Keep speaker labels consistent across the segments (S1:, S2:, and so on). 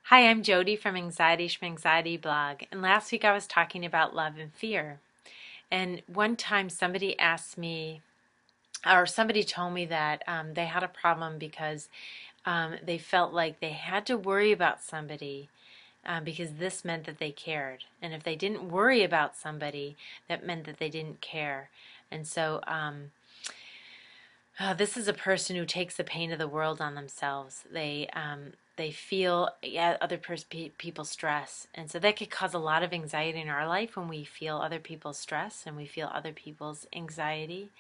S1: Hi, I'm Jody from Anxiety Schmanxiety blog, and last week I was talking about love and fear. And one time somebody asked me, or somebody told me that they had a problem because they felt like they had to worry about somebody because this meant that they cared. And if they didn't worry about somebody, that meant that they didn't care. And so this is a person who takes the pain of the world on themselves. They feel people's stress, and so that could cause a lot of anxiety in our life when we feel other people's stress and we feel other people's anxiety.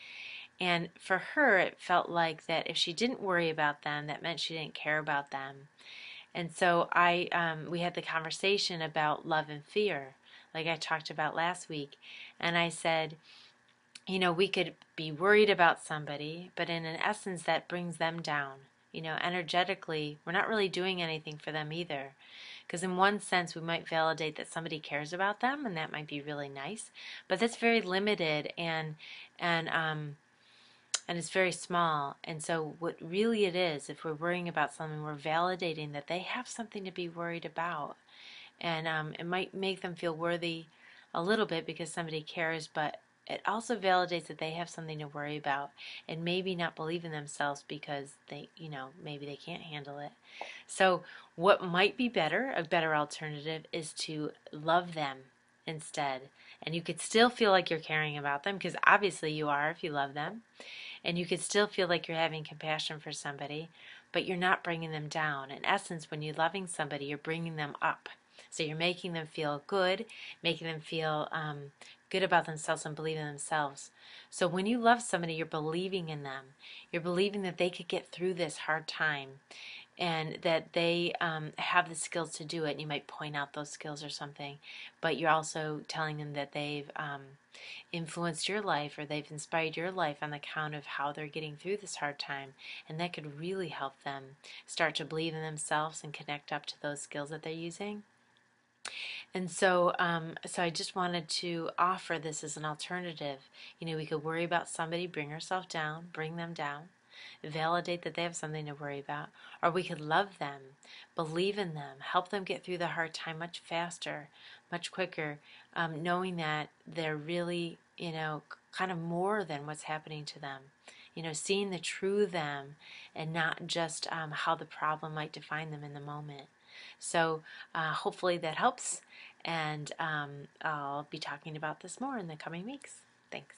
S1: And for her, it felt like that if she didn't worry about them, that meant she didn't care about them. And so we had the conversation about love and fear, like I talked about last week, and I said, we could be worried about somebody, but in an essence, that brings them down. Energetically, we're not really doing anything for them either. Because in one sense, we might validate that somebody cares about them, and that might be really nice, but that's very limited and and it's very small. And so, what really it is, if we're worrying about something, we're validating that they have something to be worried about, and it might make them feel worthy a little bit because somebody cares, but it also validates that they have something to worry about and maybe not believe in themselves because maybe they can't handle it. So what might be better, a better alternative, is to love them instead. And you could still feel like you're caring about them, because obviously you are if you love them, and you could still feel like you're having compassion for somebody, but you're not bringing them down. In essence, when you're loving somebody, you're bringing them up. So you're making them feel good, making them feel good about themselves and believe in themselves. So when you love somebody, you're believing in them. You're believing that they could get through this hard time and that they have the skills to do it. And you might point out those skills or something, but you're also telling them that they've influenced your life or they've inspired your life on account of how they're getting through this hard time. And that could really help them start to believe in themselves and connect up to those skills that they're using. And so I just wanted to offer this as an alternative. We could worry about somebody, bring ourselves down, bring them down, validate that they have something to worry about, or we could love them, believe in them, help them get through the hard time much faster, much quicker, knowing that they're really, kind of more than what's happening to them. Seeing the true them and not just how the problem might define them in the moment. So hopefully that helps, and I'll be talking about this more in the coming weeks. Thanks.